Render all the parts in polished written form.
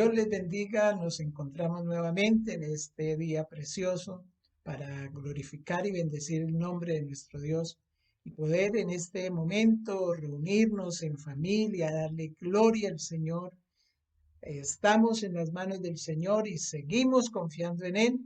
Dios les bendiga. Nos encontramos nuevamente en este día precioso para glorificar y bendecir el nombre de nuestro Dios y poder en este momento reunirnos en familia, darle gloria al Señor. Estamos en las manos del Señor y seguimos confiando en Él,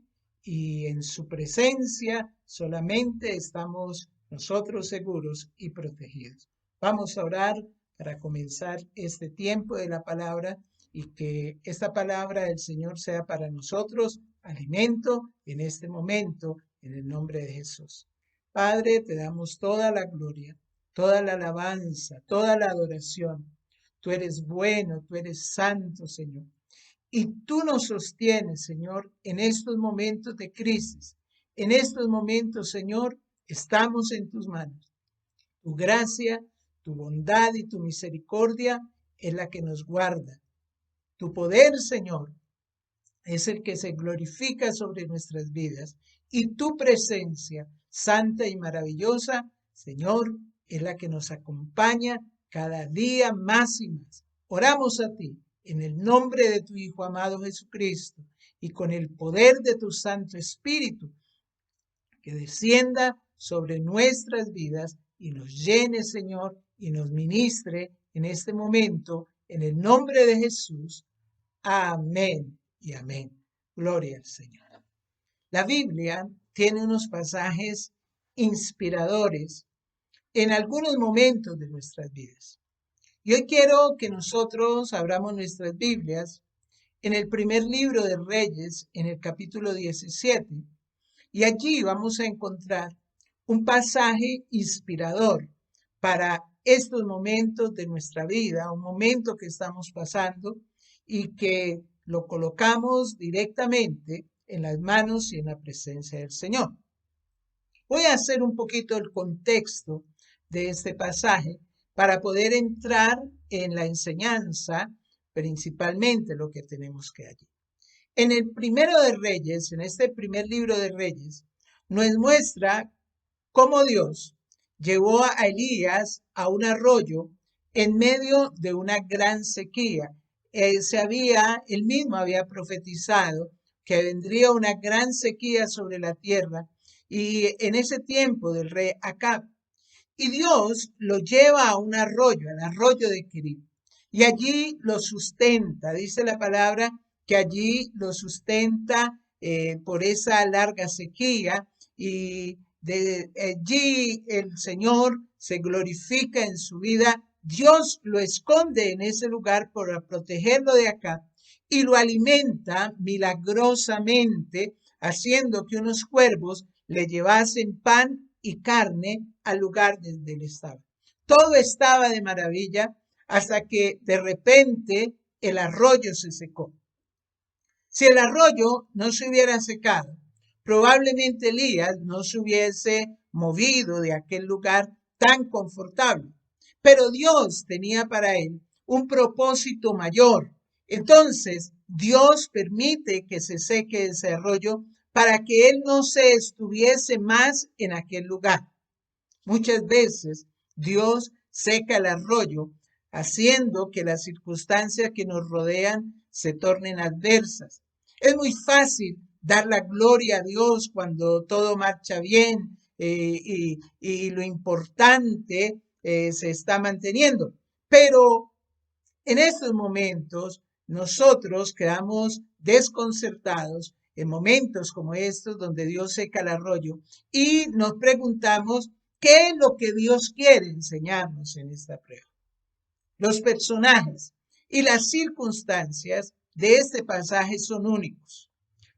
y en su presencia solamente estamos nosotros seguros y protegidos. Vamos a orar para comenzar este tiempo de la palabra, y que esta palabra del Señor sea para nosotros alimento en este momento, en el nombre de Jesús. Padre, te damos toda la gloria, toda la alabanza, toda la adoración. Tú eres bueno, tú eres santo, Señor. Y tú nos sostienes, Señor, en estos momentos de crisis. En estos momentos, Señor, estamos en tus manos. Tu gracia, tu bondad y tu misericordia es la que nos guarda. Tu poder, Señor, es el que se glorifica sobre nuestras vidas. Y tu presencia, santa y maravillosa, Señor, es la que nos acompaña cada día más y más. Oramos a ti en el nombre de tu Hijo amado Jesucristo y con el poder de tu Santo Espíritu, que descienda sobre nuestras vidas y nos llene, Señor, y nos ministre en este momento, en el nombre de Jesús. Amén y amén. Gloria al Señor. La Biblia tiene unos pasajes inspiradores en algunos momentos de nuestras vidas. Y hoy quiero que nosotros abramos nuestras Biblias en el primer libro de Reyes, en el capítulo 17, y allí vamos a encontrar un pasaje inspirador para estos momentos de nuestra vida, un momento que estamos pasando, y que lo colocamos directamente en las manos y en la presencia del Señor. Voy a hacer un poquito el contexto de este pasaje para poder entrar en la enseñanza, principalmente lo que tenemos que allí. En el primero de Reyes, en este primer libro de Reyes, nos muestra cómo Dios llevó a Elías a un arroyo en medio de una gran sequía. Él mismo había profetizado que vendría una gran sequía sobre la tierra, y en ese tiempo del rey Acab. Y Dios lo lleva a un arroyo, al arroyo de Querib, y allí lo sustenta. Dice la palabra que allí lo sustenta por esa larga sequía, y de allí el Señor se glorifica en su vida. Dios lo esconde en ese lugar para protegerlo de acá, y lo alimenta milagrosamente, haciendo que unos cuervos le llevasen pan y carne al lugar donde él estaba. Todo estaba de maravilla hasta que de repente el arroyo se secó. Si el arroyo no se hubiera secado, probablemente Elías no se hubiese movido de aquel lugar tan confortable. Pero Dios tenía para él un propósito mayor. Entonces, Dios permite que se seque ese arroyo para que él no se estuviese más en aquel lugar. Muchas veces Dios seca el arroyo, haciendo que las circunstancias que nos rodean se tornen adversas. Es muy fácil dar la gloria a Dios cuando todo marcha bien, y lo importante se está manteniendo. Pero en estos momentos nosotros quedamos desconcertados en momentos como estos donde Dios seca el arroyo, y nos preguntamos qué es lo que Dios quiere enseñarnos en esta prueba. Los personajes y las circunstancias de este pasaje son únicos,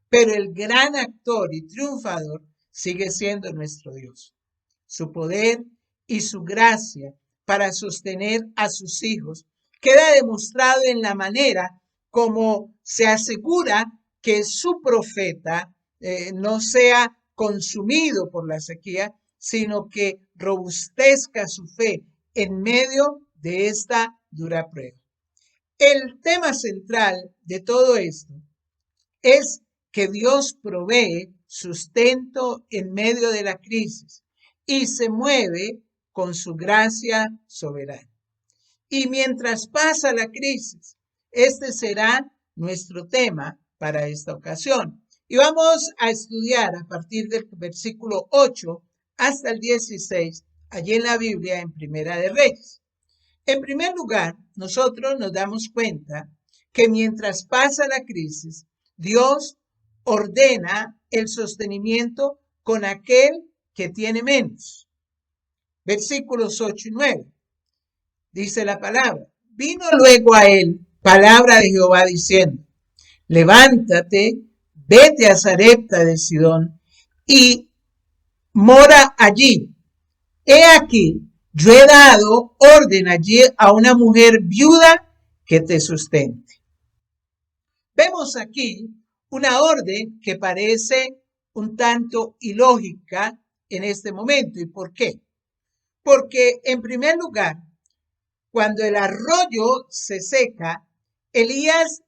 pero el gran actor y triunfador sigue siendo nuestro Dios. Su poder y su gracia para sostener a sus hijos queda demostrado en la manera como se asegura que su profeta no sea consumido por la sequía, sino que robustezca su fe en medio de esta dura prueba. El tema central de todo esto es que Dios provee sustento en medio de la crisis y se mueve con su gracia soberana. Y mientras pasa la crisis, este será nuestro tema para esta ocasión. Y vamos a estudiar a partir del versículo 8 hasta el 16, allí en la Biblia, en Primera de Reyes. En primer lugar, nosotros nos damos cuenta que mientras pasa la crisis, Dios ordena el sostenimiento con aquel que tiene menos. Versículos 8 y 9. Dice la palabra: vino luego a él palabra de Jehová diciendo: levántate, vete a Sarepta de Sidón y mora allí. He aquí, yo he dado orden allí a una mujer viuda que te sustente. Vemos aquí una orden que parece un tanto ilógica en este momento. ¿Y por qué? Porque en primer lugar, cuando el arroyo se seca, Elías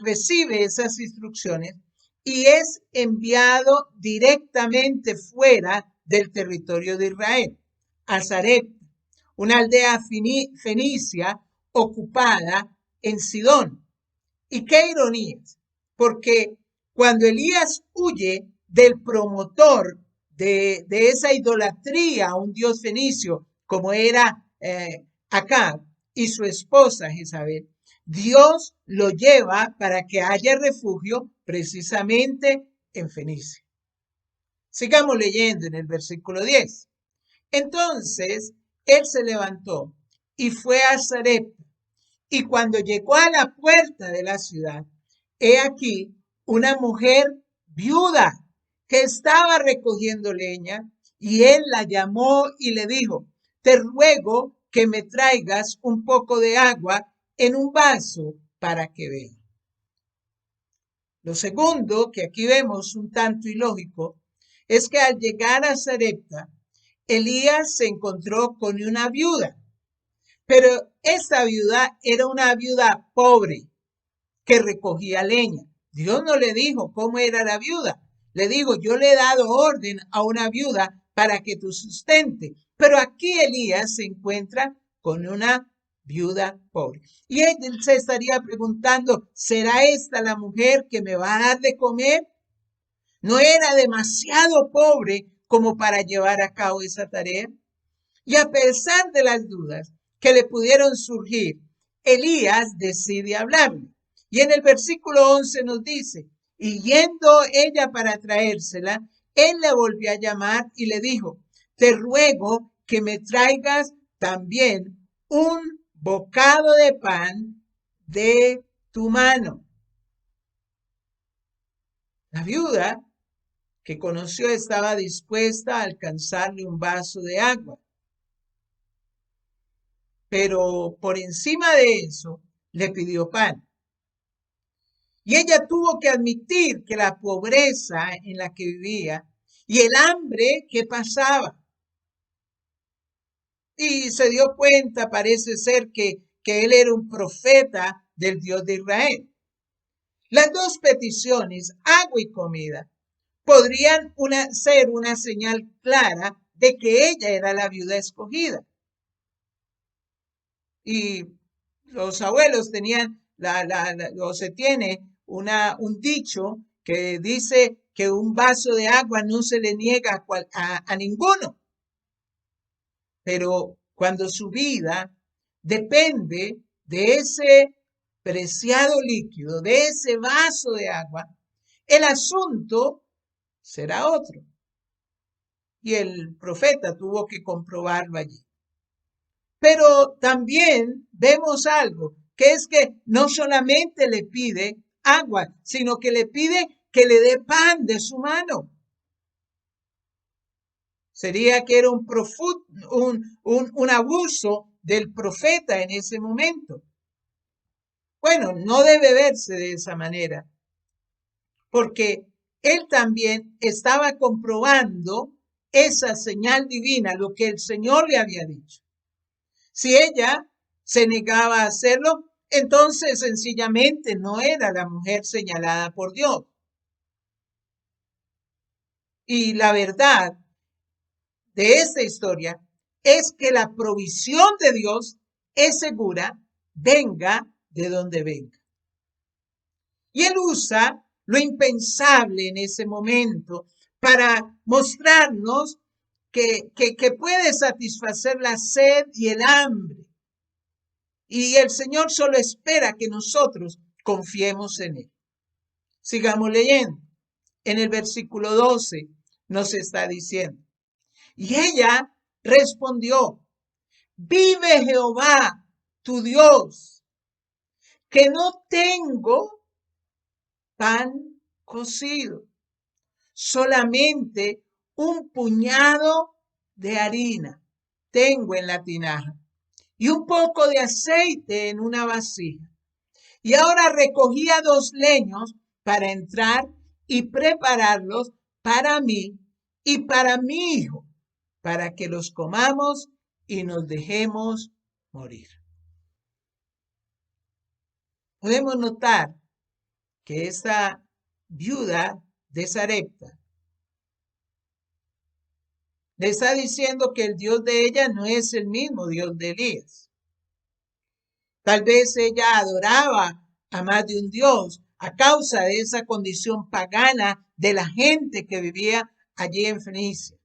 recibe esas instrucciones y es enviado directamente fuera del territorio de Israel, a Sarepta, una aldea fenicia ocupada en Sidón. Y qué ironía, porque cuando Elías huye del promotor de esa idolatría a un dios fenicio, como era Acab y su esposa Jezabel, Dios lo lleva para que haya refugio precisamente en Fenicia. Sigamos leyendo en el versículo 10. Entonces él se levantó y fue a Sarepta, y cuando llegó a la puerta de la ciudad, he aquí una mujer viuda que estaba recogiendo leña, y él la llamó y le dijo: te ruego que me traigas un poco de agua en un vaso para que beba. Lo segundo, que aquí vemos un tanto ilógico, es que al llegar a Sarepta, Elías se encontró con una viuda, pero esta viuda era una viuda pobre que recogía leña. Dios no le dijo cómo era la viuda. Le dijo: yo le he dado orden a una viuda para que tú sustente. Pero aquí Elías se encuentra con una viuda pobre. Y él se estaría preguntando: ¿será esta la mujer que me va a dar de comer? ¿No era demasiado pobre como para llevar a cabo esa tarea? Y a pesar de las dudas que le pudieron surgir, Elías decide hablarle. Y en el versículo 11 nos dice: y yendo ella para traérsela, él le volvió a llamar y le dijo: te ruego que me traigas también un bocado de pan de tu mano. La viuda que conoció estaba dispuesta a alcanzarle un vaso de agua. Pero por encima de eso le pidió pan. Y ella tuvo que admitir que la pobreza en la que vivía y el hambre que pasaba. Y se dio cuenta, parece ser, que él era un profeta del Dios de Israel. Las dos peticiones, agua y comida, podrían ser una señal clara de que ella era la viuda escogida. Y los abuelos tenían, o se tiene un dicho que dice que un vaso de agua no se le niega a ninguno. Pero cuando su vida depende de ese preciado líquido, de ese vaso de agua, el asunto será otro. Y el profeta tuvo que comprobarlo allí. Pero también vemos algo, que es que no solamente le pide agua, sino que le pide que le dé pan de su mano. Sería que era un abuso del profeta en ese momento. Bueno, no debe verse de esa manera, porque él también estaba comprobando esa señal divina, lo que el Señor le había dicho. Si ella se negaba a hacerlo, entonces sencillamente no era la mujer señalada por Dios. Y la verdad de esta historia es que la provisión de Dios es segura, venga de donde venga. Y él usa lo impensable en ese momento para mostrarnos que puede satisfacer la sed y el hambre. Y el Señor solo espera que nosotros confiemos en Él. Sigamos leyendo. En el versículo 12 nos está diciendo, y ella respondió, vive Jehová, tu Dios, que no tengo pan cocido, solamente un puñado de harina tengo en la tinaja y un poco de aceite en una vasija. Y ahora recogía 2 leños para entrar y prepararlos para mí y para mi hijo, para que los comamos y nos dejemos morir. Podemos notar que esta viuda de Sarepta le está diciendo que el Dios de ella no es el mismo Dios de Elías. Tal vez ella adoraba a más de un Dios a causa de esa condición pagana de la gente que vivía allí en Fenicia.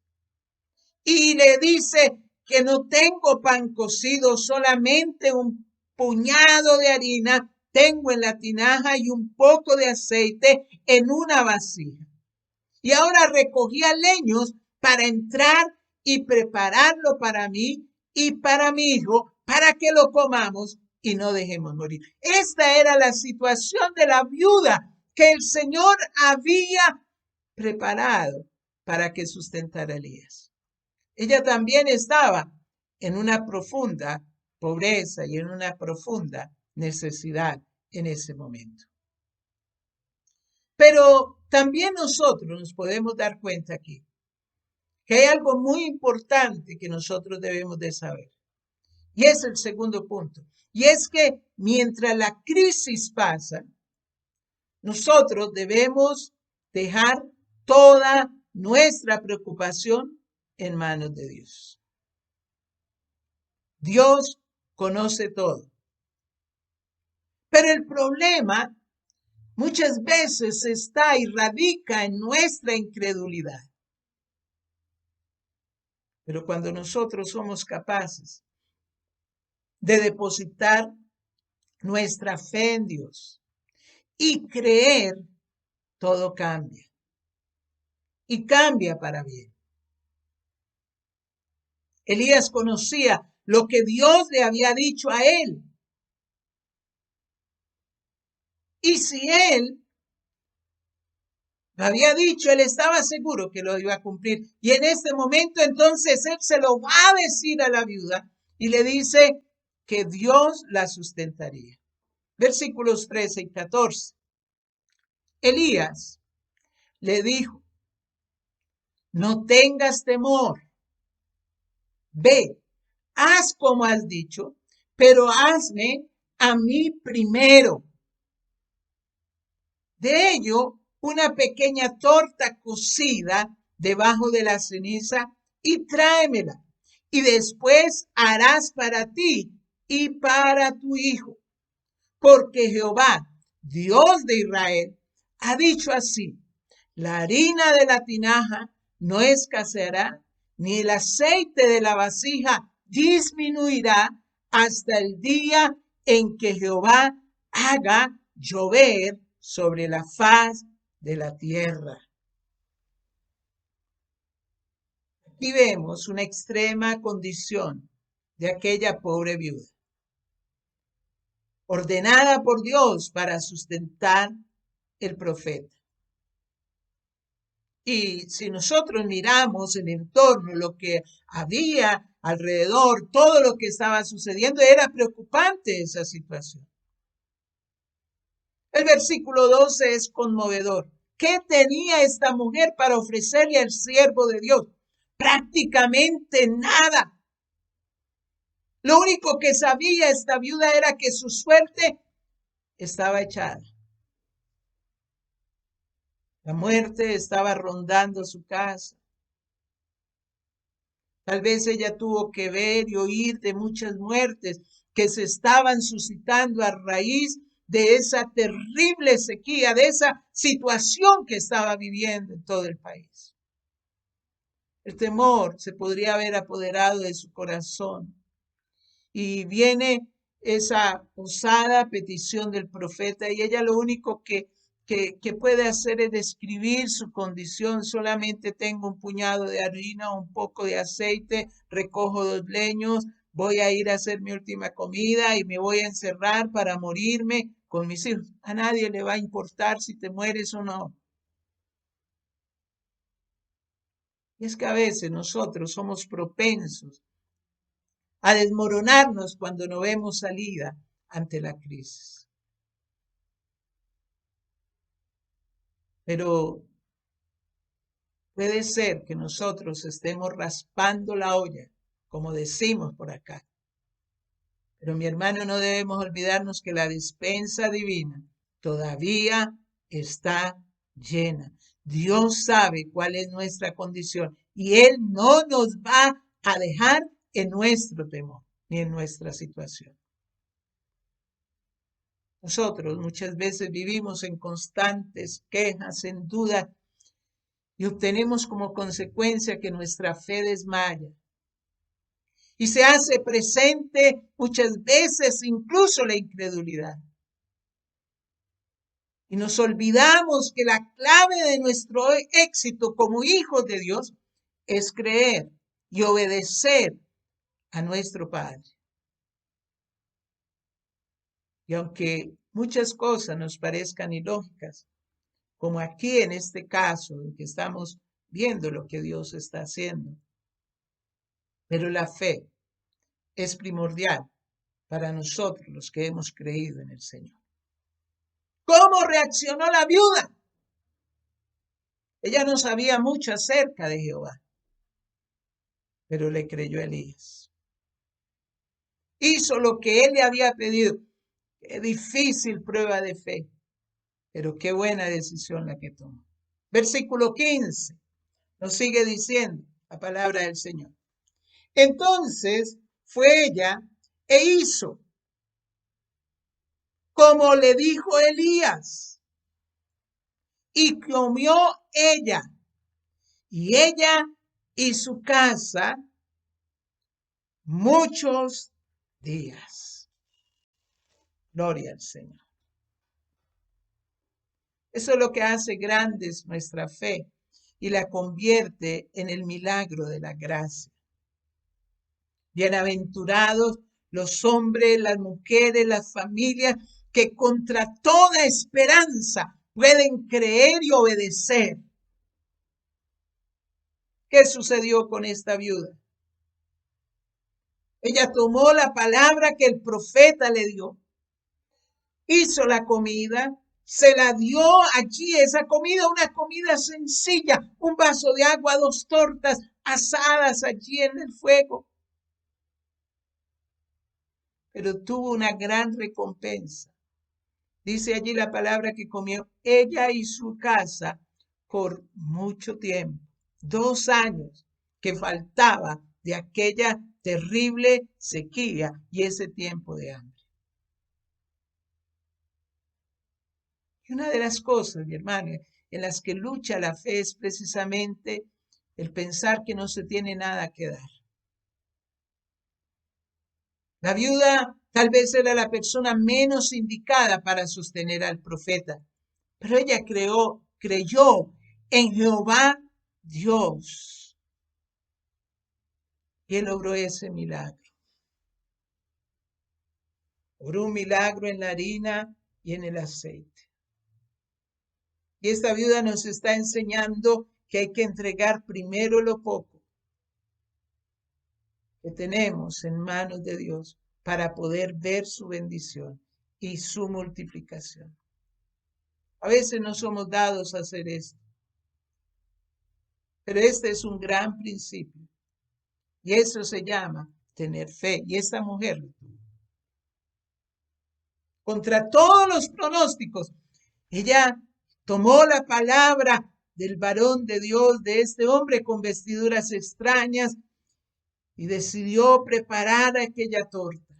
Y le dice que no tengo pan cocido, solamente un puñado de harina tengo en la tinaja y un poco de aceite en una vasija. Y ahora recogía leños para entrar y prepararlo para mí y para mi hijo, para que lo comamos y no dejemos morir. Esta era la situación de la viuda que el Señor había preparado para que sustentara a Elías. Ella también estaba en una profunda pobreza y en una profunda necesidad en ese momento. Pero también nosotros nos podemos dar cuenta aquí que hay algo muy importante que nosotros debemos de saber. Y es el segundo punto. Y es que mientras la crisis pasa, nosotros debemos dejar toda nuestra preocupación en manos de Dios. Dios conoce todo. Pero el problema muchas veces está y radica en nuestra incredulidad. Pero cuando nosotros somos capaces de depositar nuestra fe en Dios y creer, todo cambia. Y cambia para bien. Elías conocía lo que Dios le había dicho a él. Y si él lo había dicho, él estaba seguro que lo iba a cumplir. Y en este momento entonces él se lo va a decir a la viuda y le dice que Dios la sustentaría. Versículos 13 y 14. Elías le dijo, no tengas temor, ve, haz como has dicho, pero hazme a mí primero. De ello, una pequeña torta cocida debajo de la ceniza y tráemela. Y después harás para ti y para tu hijo. Porque Jehová, Dios de Israel, ha dicho así, la harina de la tinaja no escaseará, ni el aceite de la vasija disminuirá hasta el día en que Jehová haga llover sobre la faz de la tierra. Aquí vemos una extrema condición de aquella pobre viuda, ordenada por Dios para sustentar el profeta. Y si nosotros miramos el entorno, lo que había alrededor, todo lo que estaba sucediendo, era preocupante esa situación. El versículo 12 es conmovedor. ¿Qué tenía esta mujer para ofrecerle al siervo de Dios? Prácticamente nada. Lo único que sabía esta viuda era que su suerte estaba echada. La muerte estaba rondando su casa. Tal vez ella tuvo que ver y oír de muchas muertes que se estaban suscitando a raíz de esa terrible sequía, de esa situación que estaba viviendo en todo el país. El temor se podría haber apoderado de su corazón y viene esa osada petición del profeta y ella lo único que puede hacer es describir su condición. Solamente tengo un puñado de harina, un poco de aceite, recojo 2 leños, voy a ir a hacer mi última comida y me voy a encerrar para morirme con mis hijos. A nadie le va a importar si te mueres o no. Y es que a veces nosotros somos propensos a desmoronarnos cuando no vemos salida ante la crisis. Pero puede ser que nosotros estemos raspando la olla, como decimos por acá. Pero mi hermano, no debemos olvidarnos que la despensa divina todavía está llena. Dios sabe cuál es nuestra condición y Él no nos va a dejar en nuestro temor ni en nuestra situación. Nosotros muchas veces vivimos en constantes quejas, en dudas, y obtenemos como consecuencia que nuestra fe desmaya. Y se hace presente muchas veces incluso la incredulidad. Y nos olvidamos que la clave de nuestro éxito como hijos de Dios es creer y obedecer a nuestro Padre. Y aunque muchas cosas nos parezcan ilógicas, como aquí en este caso en que estamos viendo lo que Dios está haciendo, pero la fe es primordial para nosotros los que hemos creído en el Señor. ¿Cómo reaccionó la viuda? Ella no sabía mucho acerca de Jehová, pero le creyó a Elías. Hizo lo que él le había pedido. Qué difícil prueba de fe, pero qué buena decisión la que tomó. Versículo 15 nos sigue diciendo la palabra del Señor. Entonces fue ella e hizo como le dijo Elías, y comió ella y su casa muchos días. Gloria al Señor. Eso es lo que hace grande nuestra fe y la convierte en el milagro de la gracia. Bienaventurados los hombres, las mujeres, las familias que contra toda esperanza pueden creer y obedecer. ¿Qué sucedió con esta viuda? Ella tomó la palabra que el profeta le dio, hizo la comida, se la dio allí, esa comida, una comida sencilla, un vaso de agua, 2 tortas asadas allí en el fuego. Pero tuvo una gran recompensa. Dice allí la palabra que comió ella y su casa por mucho tiempo, 2 años que faltaba de aquella terrible sequía y ese tiempo de hambre. Y una de las cosas, mi hermano, en las que lucha la fe es precisamente el pensar que no se tiene nada que dar. La viuda tal vez era la persona menos indicada para sostener al profeta, pero ella creyó en Jehová Dios. Y él logró ese milagro. Logró un milagro en la harina y en el aceite. Y esta viuda nos está enseñando que hay que entregar primero lo poco que tenemos en manos de Dios para poder ver su bendición y su multiplicación. A veces no somos dados a hacer esto, pero este es un gran principio y eso se llama tener fe. Y esta mujer, contra todos los pronósticos, ella tomó la palabra del varón de Dios, de este hombre con vestiduras extrañas, y decidió preparar aquella torta.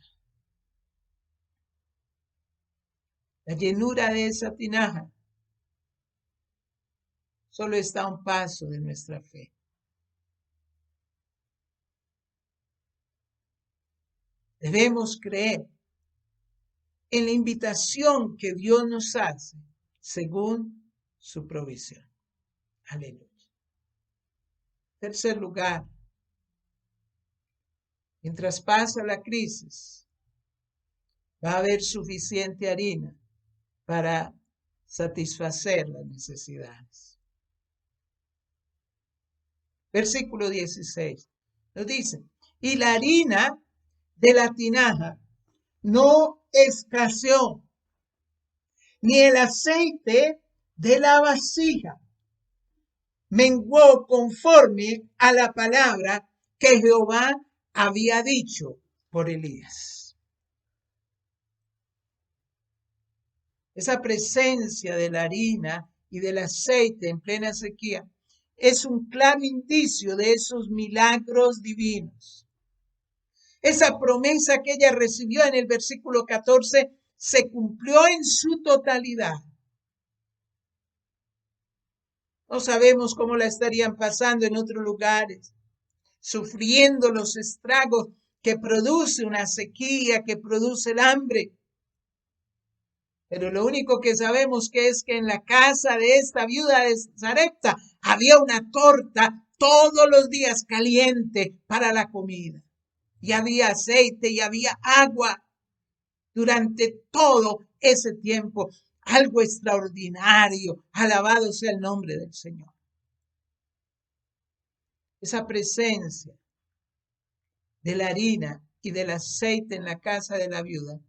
La llenura de esa tinaja solo está a un paso de nuestra fe. Debemos creer en la invitación que Dios nos hace según su provisión. Aleluya. Tercer lugar, mientras pasa la crisis, va a haber suficiente harina para satisfacer las necesidades. Versículo 16 nos dice, y la harina de la tinaja no escaseó, ni el aceite de la vasija menguó conforme a la palabra que Jehová había dicho por Elías. Esa presencia de la harina y del aceite en plena sequía es un claro indicio de esos milagros divinos. Esa promesa que ella recibió en el versículo 14 se cumplió en su totalidad. No sabemos cómo la estarían pasando en otros lugares, sufriendo los estragos que produce una sequía, que produce el hambre. Pero lo único que sabemos que es que en la casa de esta viuda de Sarepta había una torta todos los días caliente para la comida. Y había aceite y había agua durante todo ese tiempo. Algo extraordinario. Alabado sea el nombre del Señor. Esa presencia de la harina y del aceite en la casa de la viuda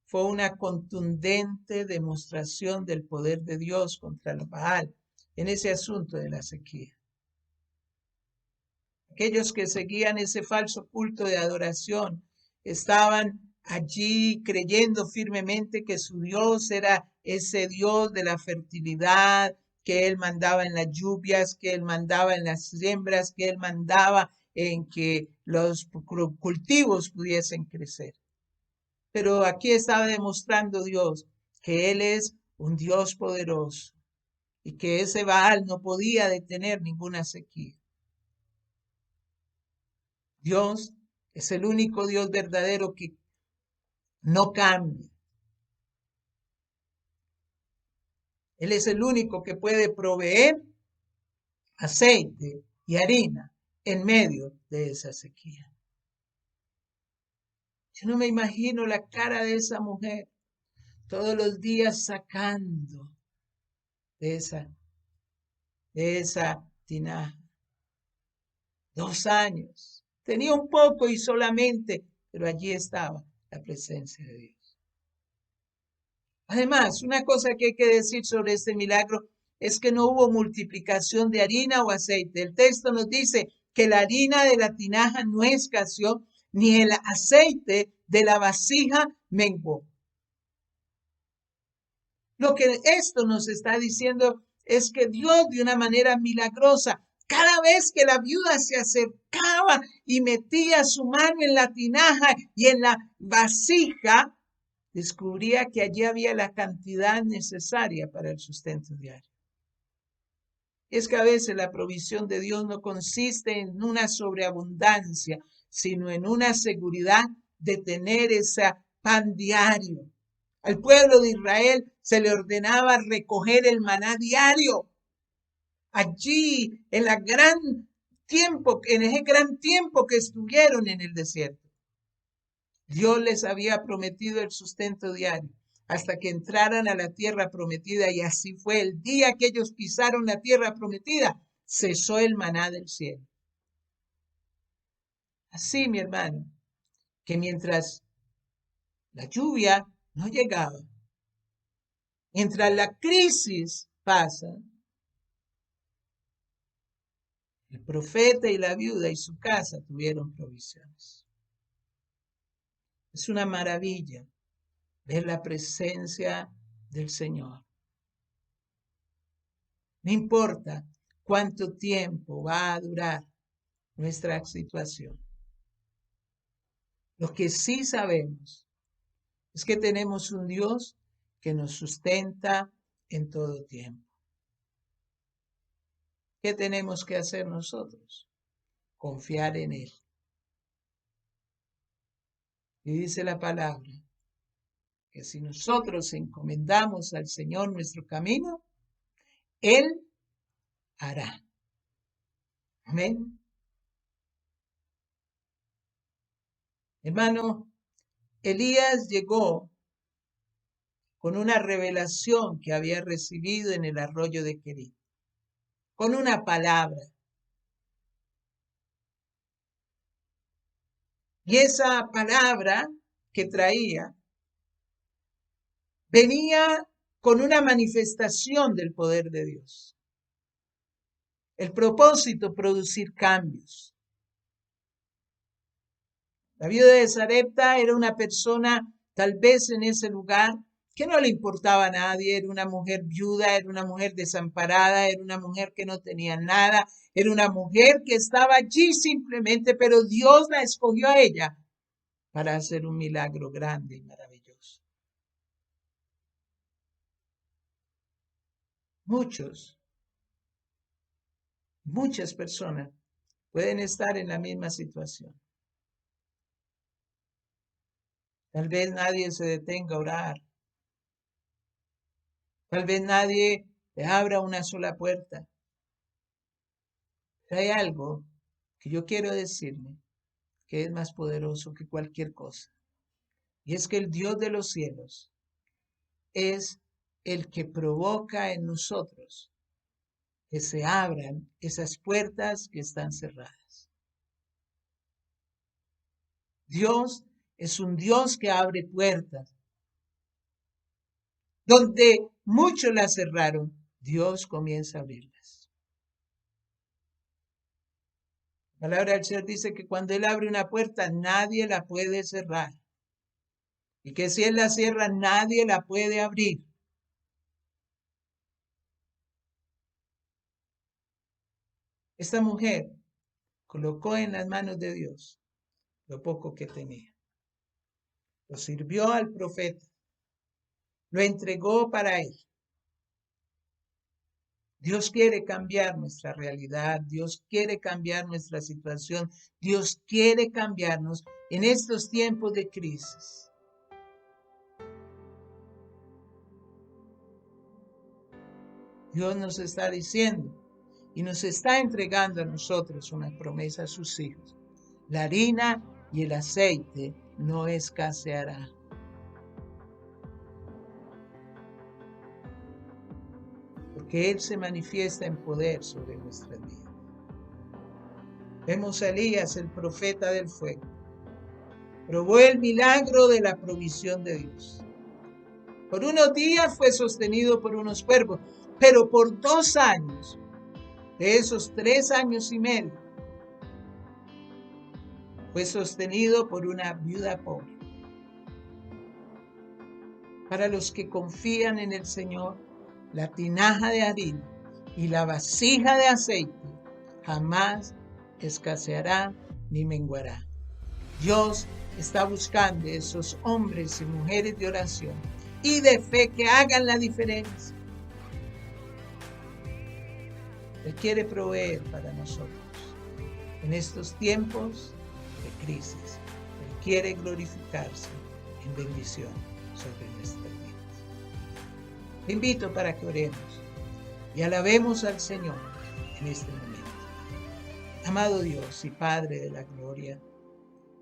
fue una contundente demostración del poder de Dios contra el Baal en ese asunto de la sequía. Aquellos que seguían ese falso culto de adoración estaban allí creyendo firmemente que su Dios era ese Dios de la fertilidad, que Él mandaba en las lluvias, que Él mandaba en las siembras, que Él mandaba en que los cultivos pudiesen crecer. Pero aquí estaba demostrando Dios que Él es un Dios poderoso y que ese Baal no podía detener ninguna sequía. Dios es el único Dios verdadero que no cambia. Él es el único que puede proveer aceite y harina en medio de esa sequía. Yo no me imagino la cara de esa mujer todos los días sacando de esa tinaja. 2 años. Tenía un poco y solamente, pero allí estaba la presencia de Dios. Además, una cosa que hay que decir sobre este milagro es que no hubo multiplicación de harina o aceite. El texto nos dice que la harina de la tinaja no escaseó, ni el aceite de la vasija menguó. Lo que esto nos está diciendo es que Dios, de una manera milagrosa, cada vez que la viuda se acercaba y metía su mano en la tinaja y en la vasija, descubría que allí había la cantidad necesaria para el sustento diario. Es que a veces la provisión de Dios no consiste en una sobreabundancia, sino en una seguridad de tener ese pan diario. Al pueblo de Israel se le ordenaba recoger el maná diario. Allí, en ese gran tiempo que estuvieron en el desierto, Dios les había prometido el sustento diario hasta que entraran a la tierra prometida, y así fue. El día que ellos pisaron la tierra prometida, cesó el maná del cielo. Así, mi hermano, que mientras la lluvia no llegaba, mientras la crisis pasa, el profeta y la viuda y su casa tuvieron provisiones. Es una maravilla ver la presencia del Señor. No importa cuánto tiempo va a durar nuestra situación. Lo que sí sabemos es que tenemos un Dios que nos sustenta en todo tiempo. ¿Qué tenemos que hacer nosotros? Confiar en Él. Y dice la palabra que si nosotros encomendamos al Señor nuestro camino, Él hará. Amén. Hermano, Elías llegó con una revelación que había recibido en el arroyo de Querit, con una palabra. Y esa palabra que traía venía con una manifestación del poder de Dios. El propósito, producir cambios. La viuda de Sarepta era una persona, tal vez en ese lugar, que no le importaba a nadie, era una mujer viuda, era una mujer desamparada, era una mujer que no tenía nada, era una mujer que estaba allí simplemente, pero Dios la escogió a ella para hacer un milagro grande y maravilloso. Muchas personas pueden estar en la misma situación. Tal vez nadie se detenga a orar. Tal vez nadie le abra una sola puerta. Pero hay algo que yo quiero decirle que es más poderoso que cualquier cosa. Y es que el Dios de los cielos es el que provoca en nosotros que se abran esas puertas que están cerradas. Dios es un Dios que abre puertas. Donde muchos las cerraron, Dios comienza a abrirlas. La palabra del Señor dice que cuando Él abre una puerta, nadie la puede cerrar. Y que si Él la cierra, nadie la puede abrir. Esta mujer colocó en las manos de Dios lo poco que tenía. Lo sirvió al profeta. Lo entregó para él. Dios quiere cambiar nuestra realidad. Dios quiere cambiar nuestra situación. Dios quiere cambiarnos en estos tiempos de crisis. Dios nos está diciendo y nos está entregando a nosotros una promesa a sus hijos. La harina y el aceite no escaseará. Porque Él se manifiesta en poder sobre nuestras vidas. Vemos a Elías, el profeta del fuego. Probó el milagro de la provisión de Dios. Por unos días fue sostenido por unos cuervos, pero por 2 años, de esos 3 años y medio, fue sostenido por una viuda pobre. Para los que confían en el Señor, la tinaja de harina y la vasija de aceite jamás escaseará ni menguará. Dios está buscando esos hombres y mujeres de oración y de fe que hagan la diferencia. Él quiere proveer para nosotros en estos tiempos de crisis. Él quiere glorificarse en bendición sobre nuestras vidas. Te invito para que oremos y alabemos al Señor en este momento. Amado Dios y Padre de la gloria,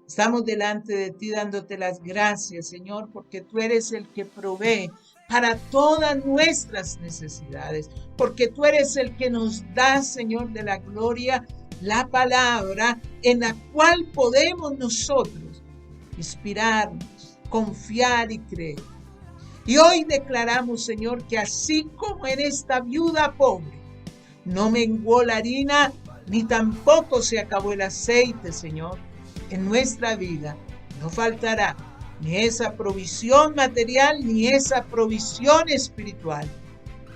estamos delante de ti dándote las gracias, Señor, porque tú eres el que provee para todas nuestras necesidades, porque tú eres el que nos da, Señor de la gloria, la palabra en la cual podemos nosotros inspirarnos, confiar y creer. Y hoy declaramos, Señor, que así como en esta viuda pobre no menguó la harina, ni tampoco se acabó el aceite, Señor, en nuestra vida no faltará ni esa provisión material, ni esa provisión espiritual,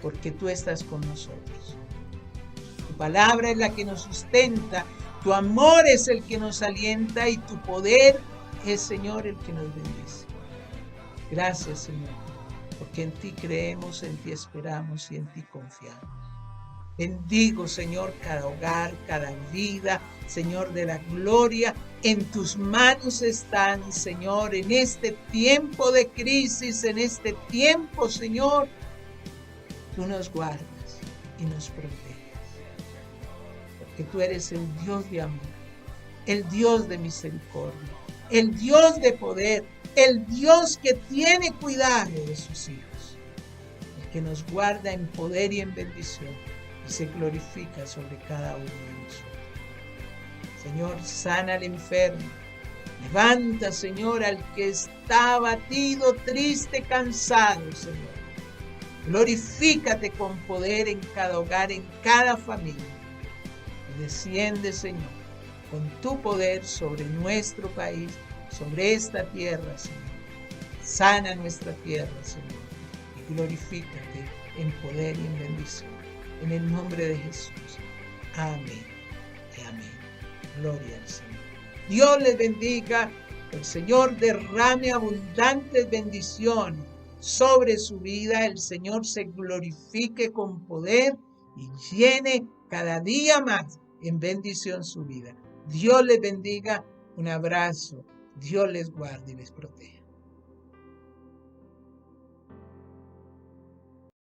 porque tú estás con nosotros. Tu palabra es la que nos sustenta, tu amor es el que nos alienta y tu poder es, Señor, el que nos bendice. Gracias, Señor. porque en ti creemos, en ti esperamos y en ti confiamos. Bendigo, Señor, cada hogar, cada vida, Señor de la gloria. En tus manos están, Señor, en este tiempo de crisis, en este tiempo, Señor, tú nos guardas y nos proteges. Porque tú eres el Dios de amor, el Dios de misericordia, el Dios de poder, el Dios que tiene cuidado de sus hijos, el que nos guarda en poder y en bendición y se glorifica sobre cada uno de nosotros. Señor, sana al enfermo. Levanta, Señor, al que está abatido, triste, cansado, Señor. Glorifícate con poder en cada hogar, en cada familia. Y desciende, Señor, con tu poder sobre nuestro país, sobre esta tierra, Señor. Sana nuestra tierra, Señor. Y glorifícate en poder y en bendición. En el nombre de Jesús. Amén y amén. Gloria al Señor. Dios les bendiga. El Señor derrame abundantes bendiciones sobre su vida. El Señor se glorifique con poder y llene cada día más en bendición su vida. Dios les bendiga. Un abrazo. Dios les guarde y les proteja.